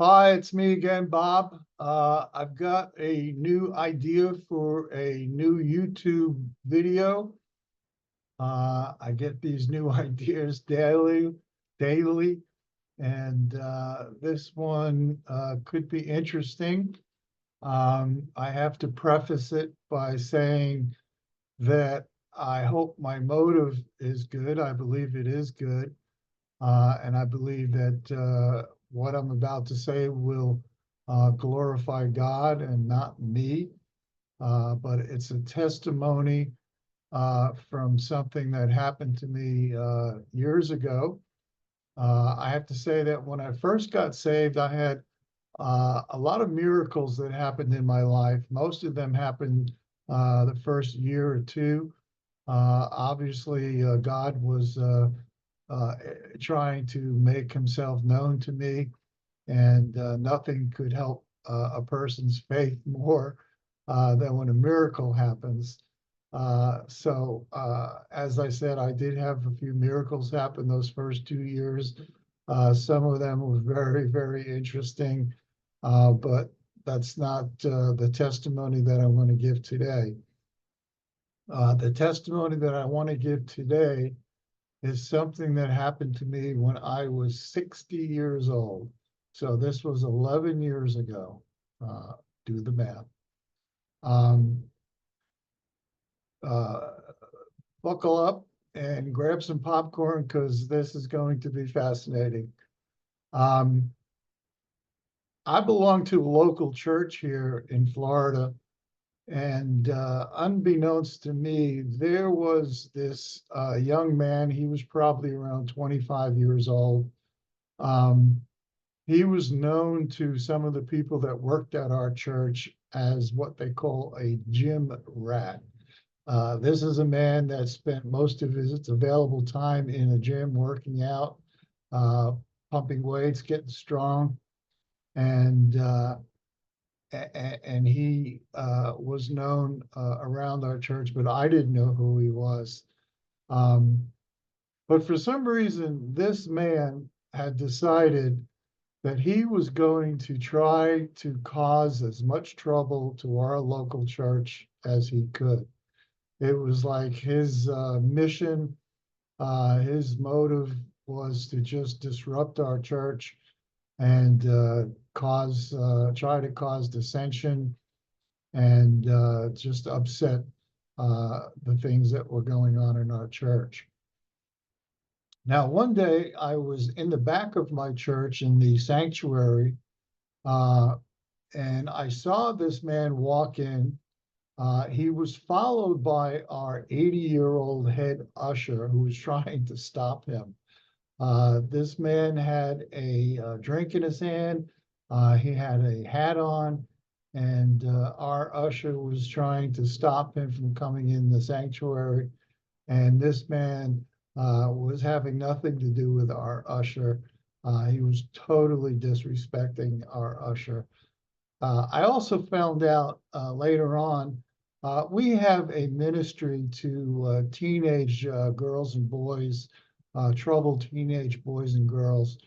Hi, it's me again, Bob. I've got a new idea for a new YouTube video. I get these new ideas daily, and this one could be interesting. I have to preface it by saying that I hope my motive is good. I believe it is good. And I believe that what I'm about to say will glorify God and not me. But it's a testimony from something that happened to me years ago. I have to say that when I first got saved, I had a lot of miracles that happened in my life. Most of them happened the first year or two. Obviously, God was uh, trying to make himself known to me, and nothing could help a person's faith more than when a miracle happens. As I said, I did have a few miracles happen those first 2 years. Some of them were very, very interesting, but that's not the testimony that I want to give today. The testimony that I want to give today is something that happened to me when I was 60 years old. So this was 11 years ago. Uh, do the math. Um, uh, Buckle up and grab some popcorn because this is going to be fascinating. Um, I belong to a local church here in Florida, and unbeknownst to me, there was this young man. He was probably around 25 years old. Um, he was known to some of the people that worked at our church as what they call a gym rat. This is a man that spent most of his available time in a gym working out, uh, pumping weights, getting strong, and he was known around our church, but I didn't know who he was. Um, but for some reason, this man had decided that he was going to try to cause as much trouble to our local church as he could. It was like his mission, his motive was to just disrupt our church and try to cause dissension and just upset the things that were going on in our church. Now, one day I was in the back of my church in the sanctuary, uh, and I saw this man walk in. He was followed by our 80-year-old head usher who was trying to stop him. This man had a drink in his hand. He had a hat on, and our usher was trying to stop him from coming in the sanctuary. And this man was having nothing to do with our usher. He was totally disrespecting our usher. I also found out later on, we have a ministry to teenage girls and boys, troubled teenage boys and girls.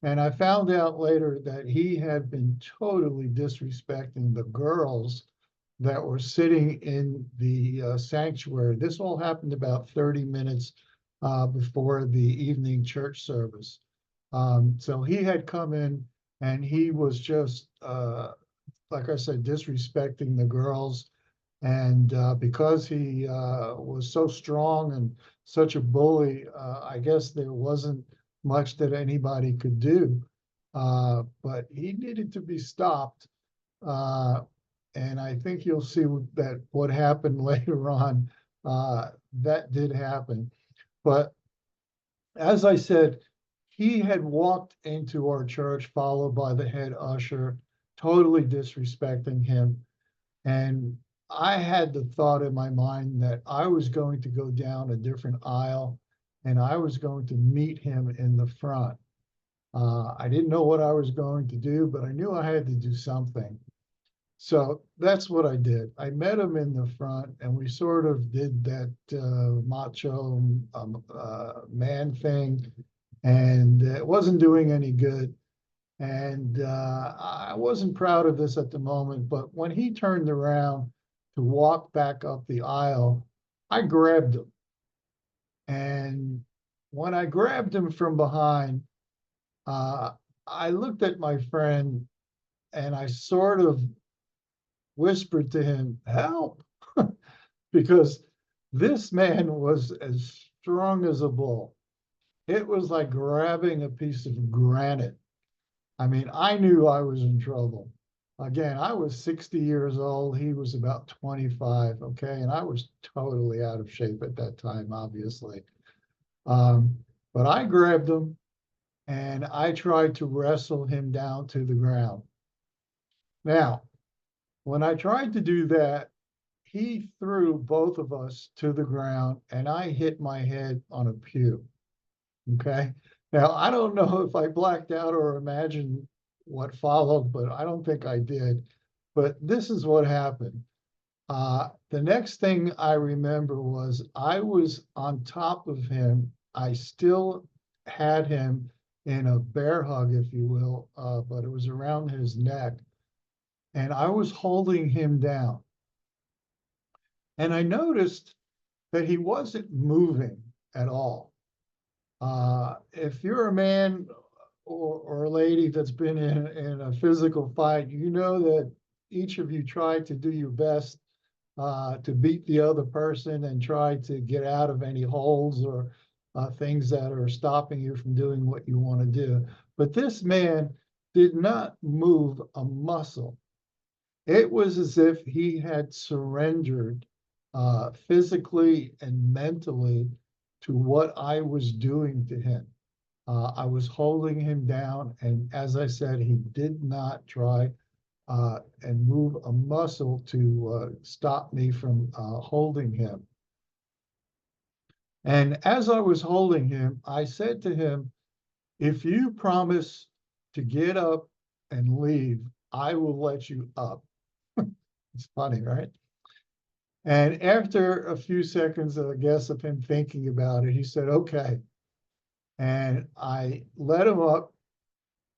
And I found out later that he had been totally disrespecting the girls that were sitting in the sanctuary. This all happened about 30 minutes before the evening church service. So he had come in and he was just like I said, disrespecting the girls. And because he was so strong and such a bully, I guess there wasn't much that anybody could do. But he needed to be stopped. Uh, and I think you'll see that what happened later on, that did happen. But as I said, he had walked into our church, followed by the head usher, totally disrespecting him. And I had the thought in my mind that I was going to go down a different aisle and I was going to meet him in the front. I didn't know what I was going to do, but I knew I had to do something. So that's what I did. I met him in the front and we sort of did that macho man thing, and it wasn't doing any good. And I wasn't proud of this at the moment, but when he turned around to walk back up the aisle, I grabbed him. And when I grabbed him from behind, uh, I looked at my friend and I sort of whispered to him, "Help," because this man was as strong as a bull. It was like grabbing a piece of granite. I mean, I knew I was in trouble. Again, I was 60 years old. He was about 25. Okay. And I was totally out of shape at that time, obviously. Um, but I grabbed him and I tried to wrestle him down to the ground. Now, when I tried to do that, he threw both of us to the ground and I hit my head on a pew. Okay. Now, I don't know if I blacked out or imagined what followed, but I don't think I did. But this is what happened. The next thing I remember was I was on top of him. I still had him in a bear hug, if you will, but it was around his neck. And I was holding him down. And I noticed that he wasn't moving at all. If you're a man or a lady that's been in a physical fight, you know that each of you try to do your best to beat the other person and try to get out of any holes or things that are stopping you from doing what you want to do. But this man did not move a muscle. It was as if he had surrendered physically and mentally to what I was doing to him. I was holding him down, and as I said, he did not try and move a muscle to stop me from holding him. And as I was holding him, I said to him, "If you promise to get up and leave, I will let you up." It's funny, right? And after a few seconds, I guess, of him thinking about it, he said, "Okay." And I let him up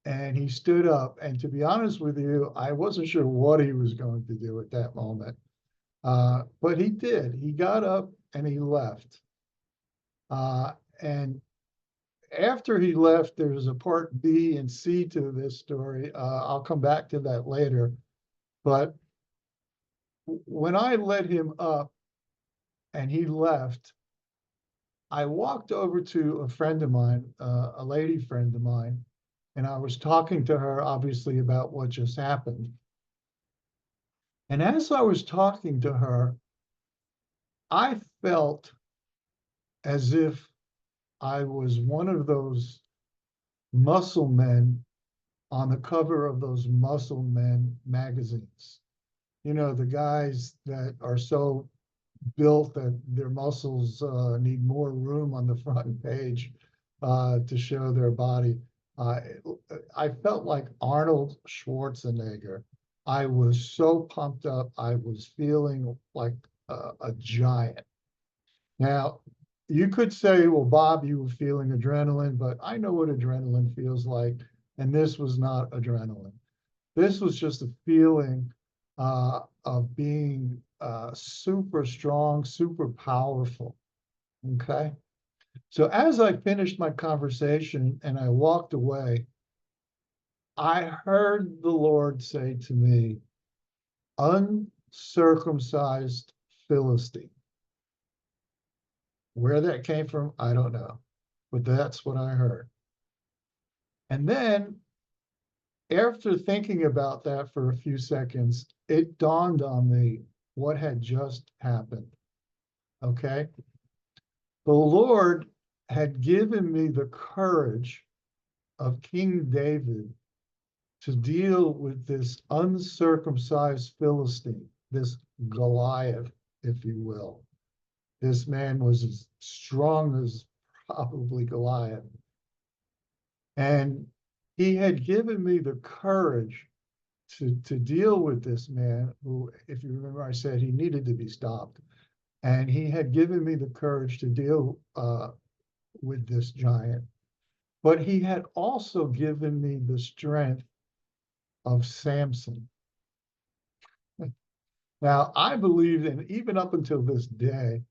and he stood up. And to be honest with you, I wasn't sure what he was going to do at that moment. But he did. He got up and he left. And after he left, there's a part B and C to this story. I'll come back to that later. But when I let him up and he left, I walked over to a friend of mine, a lady friend of mine, and I was talking to her, obviously, about what just happened. And as I was talking to her, I felt as if I was one of those muscle men on the cover of those muscle men magazines. You know, the guys that are so built that their muscles need more room on the front page to show their body. Uh, I felt like Arnold Schwarzenegger. I was so pumped up. I was feeling like a giant. Now, you could say, well, Bob, you were feeling adrenaline, but I know what adrenaline feels like. And this was not adrenaline. This was just a feeling of being super strong, super powerful. Okay. So as I finished my conversation and I walked away, I heard the Lord say to me, "Uncircumcised Philistine." Where that came from, I don't know, but that's what I heard. And then after thinking about that for a few seconds, it dawned on me what had just happened. Okay. The Lord had given me the courage of King David to deal with this uncircumcised Philistine, this Goliath, if you will. This man was as strong as probably Goliath. And he had given me the courage to deal with this man who, if you remember, I said he needed to be stopped. And he had given me the courage to deal with this giant. but he had also given me the strength of Samson. Now, I believe, and even up until this day,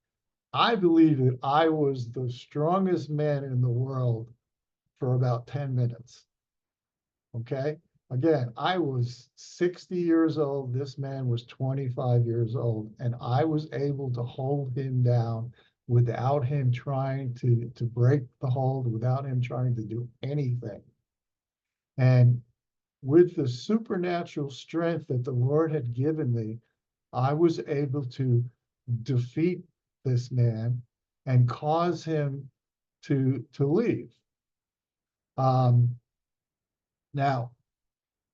I believe that I was the strongest man in the world for about 10 minutes. Okay. Again, I was 60 years old. This man was 25 years old, and I was able to hold him down without him trying to break the hold, without him trying to do anything. And with the supernatural strength that the Lord had given me, I was able to defeat this man and cause him to leave. Um, Now,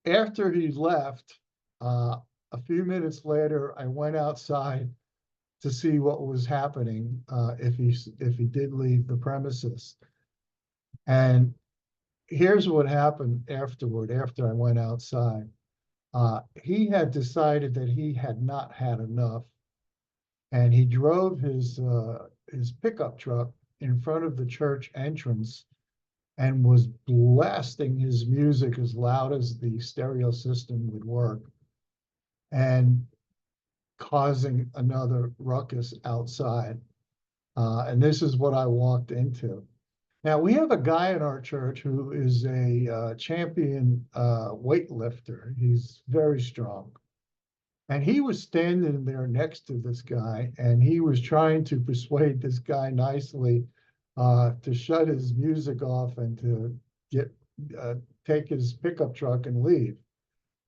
after he left, a few minutes later, I went outside to see what was happening, if he did leave the premises. And here's what happened afterward. After I went outside, he had decided that he had not had enough, and he drove his pickup truck in front of the church entrance and was blasting his music as loud as the stereo system would work and causing another ruckus outside. And this is what I walked into. Now, we have a guy in our church who is a champion weightlifter. He's very strong. And he was standing there next to this guy, and he was trying to persuade this guy nicely to shut his music off and to get uh, take his pickup truck and leave.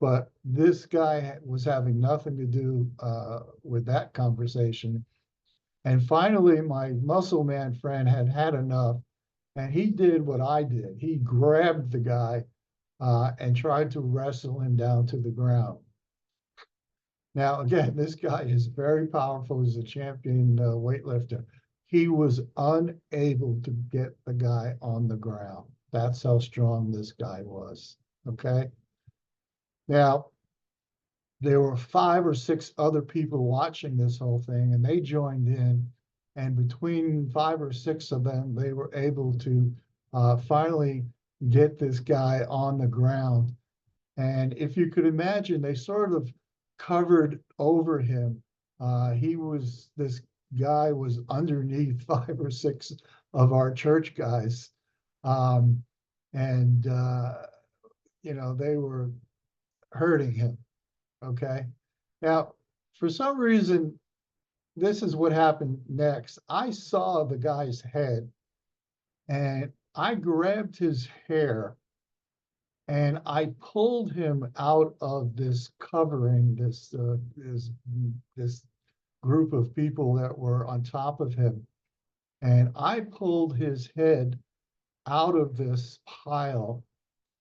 But this guy was having nothing to do with that conversation. And finally, my muscle man friend had had enough, and he did what I did. He grabbed the guy and tried to wrestle him down to the ground. Now, again, this guy is very powerful. He's a champion weightlifter. He was unable to get the guy on the ground. That's how strong this guy was. Okay. Now, there were 5 or 6 other people watching this whole thing, and they joined in. And between 5 or 6 of them, they were able to finally get this guy on the ground. And if you could imagine, they sort of covered over him. This guy was underneath 5 or 6 of our church guys. Um, and, they were hurting him. Okay. Now, for some reason, this is what happened next. I saw the guy's head and I grabbed his hair and I pulled him out of this covering, this group of people that were on top of him. And I pulled his head out of this pile.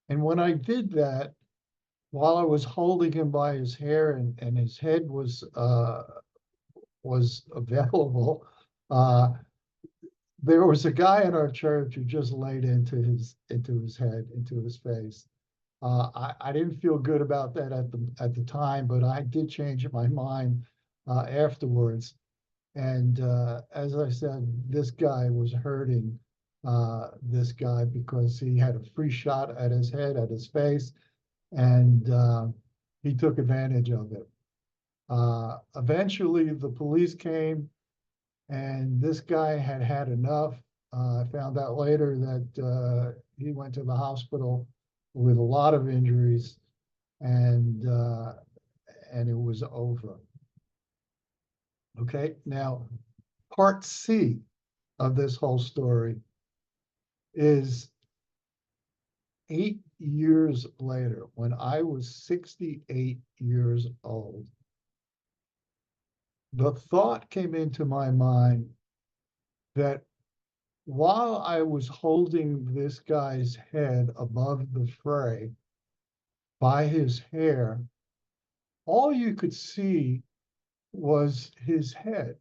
And when I did that, while I was holding him by his hair and his head was available, uh, there was a guy in our church who just laid into his head, into his face. I didn't feel good about that at the time, but I did change my mind afterwards. And as I said, this guy was hurting this guy because he had a free shot at his head, at his face, and he took advantage of it. Eventually, the police came, and this guy had had enough. I found out later that he went to the hospital with a lot of injuries, and it was over. Okay, now part C of this whole story is 8 years later, when I was 68 years old. The thought came into my mind that while I was holding this guy's head above the fray by his hair, all you could see was his head,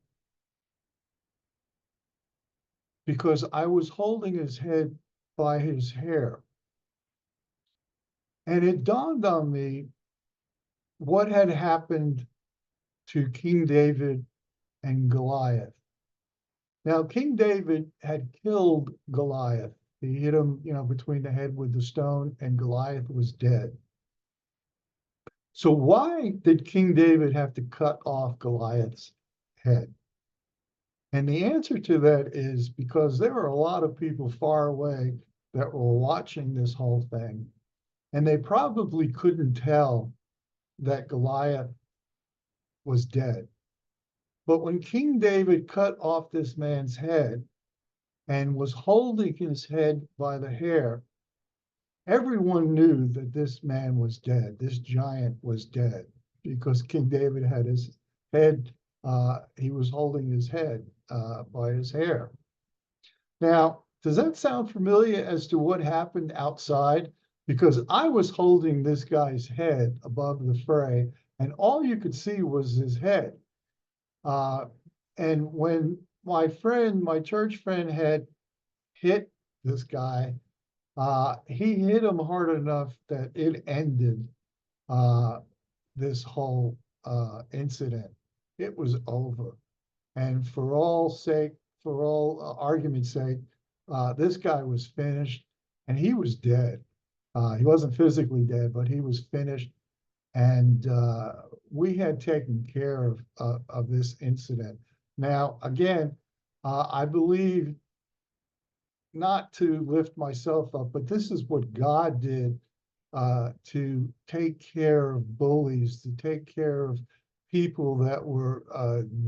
because I was holding his head by his hair. And it dawned on me what had happened to King David and Goliath. Now, King David had killed Goliath. He hit him, between the head with the stone, and Goliath was dead. So why did King David have to cut off Goliath's head? And the answer to that is because there were a lot of people far away that were watching this whole thing, and they probably couldn't tell that Goliath was dead. But when King David cut off this man's head and was holding his head by the hair, everyone knew that this man was dead. This giant was dead because King David had his head, he was holding his head by his hair. Now, does that sound familiar as to what happened outside? Because I was holding this guy's head above the fray, and all you could see was his head. And when my church friend, had hit this guy, he hit him hard enough that it ended this whole incident. It was over. And for all argument's sake, this guy was finished, and he was dead. He wasn't physically dead, but he was finished. And we had taken care of this incident. Now, again, I believe, not to lift myself up, but this is what God did to take care of bullies, to take care of people that were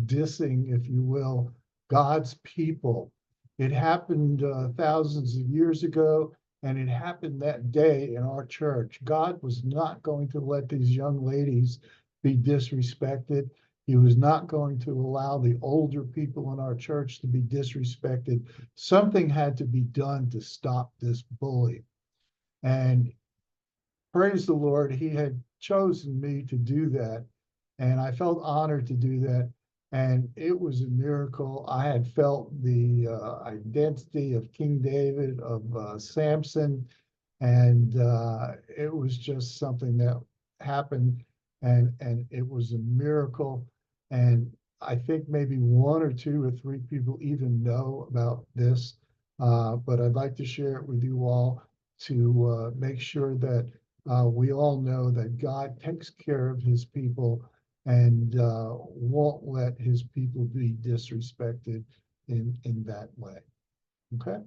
dissing, if you will, God's people. It happened thousands of years ago, and it happened that day in our church. God was not going to let these young ladies be disrespected. He was not going to allow the older people in our church to be disrespected. Something had to be done to stop this bully. And praise the Lord, he had chosen me to do that. And I felt honored to do that. And it was a miracle. I had felt the identity of King David, of Samson, and it was just something that happened, and it was a miracle. And I think maybe one or two or three people even know about this, but I'd like to share it with you all to make sure that we all know that God takes care of his people and won't let his people be disrespected in that way. Okay?